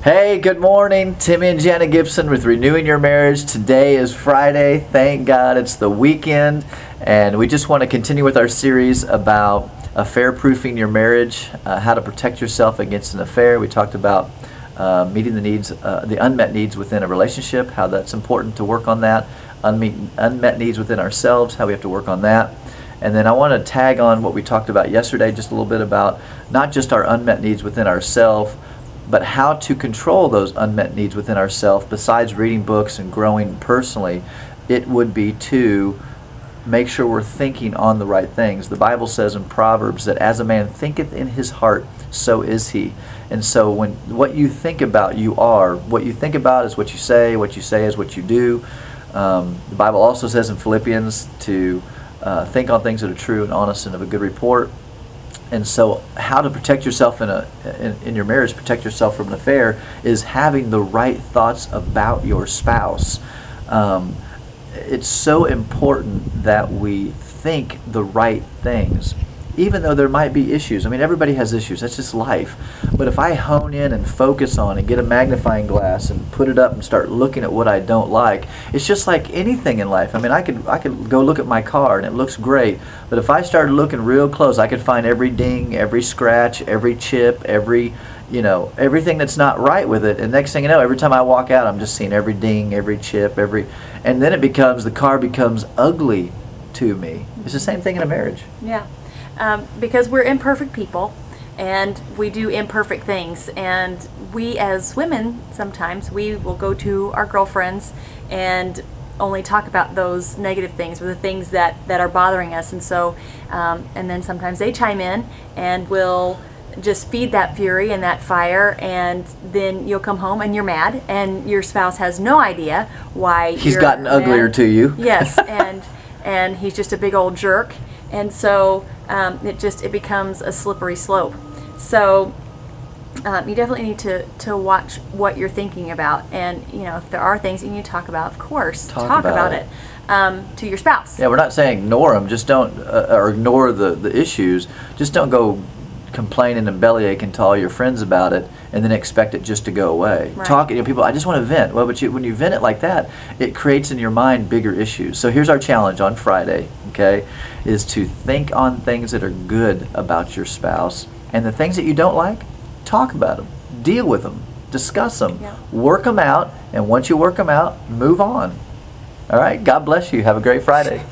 Hey, good morning. Timmy and Jana Gibson with Renewing Your Marriage. Today is Friday. Thank God it's the weekend. And we just want to continue with our series about affair-proofing your marriage, how to protect yourself against an affair. We talked about meeting the needs, the unmet needs within a relationship, how that's important to work on that. Unmet needs within ourselves, how we have to work on that. And then I want to tag on what we talked about yesterday, just a little bit about not just our unmet needs within ourselves, but how to control those unmet needs within ourselves. Besides reading books and growing personally, it would be to make sure we're thinking on the right things. The Bible says in Proverbs that as a man thinketh in his heart, so is he. And so when what you think about, you are. What you think about is what you say is what you do. The Bible also says in Philippians to think on things that are true and honest and of a good report. And so how to protect yourself in your marriage, protect yourself from an affair, is having the right thoughts about your spouse. It's so important that we think the right things, even though there might be issues. I mean, everybody has issues. That's just life. But if I hone in and focus on and get a magnifying glass and put it up and start looking at what I don't like, it's just like anything in life. I mean, I could go look at my car and it looks great, but if I started looking real close, I could find every ding, every scratch, every chip, everything that's not right with it. And next thing you know, every time I walk out, I'm just seeing every ding, every chip, and then the car becomes ugly to me. It's the same thing in a marriage. Yeah. Because we're imperfect people and we do imperfect things, and we as women sometimes we will go to our girlfriends and only talk about those negative things or the things that are bothering us, and so and then sometimes they chime in and will just feed that fury and that fire, and then you'll come home and you're mad and your spouse has no idea why he's gotten uglier to you. Yes. and he's just a big old jerk. And so it becomes a slippery slope. So you definitely need to watch what you're thinking about, and if there are things you need to talk about, of course, talk about it to your spouse. Yeah, we're not saying ignore them. Just don't or ignore the issues. Just don't go complaining and bellyaching to all your friends about it and then expect it just to go away. Right. People, I just want to vent. Well, but when you vent it like that, it creates in your mind bigger issues. So here's our challenge on Friday, okay, is to think on things that are good about your spouse, and the things that you don't like, talk about them, deal with them, discuss them, work them out, and once you work them out, move on. All right, God bless you. Have a great Friday.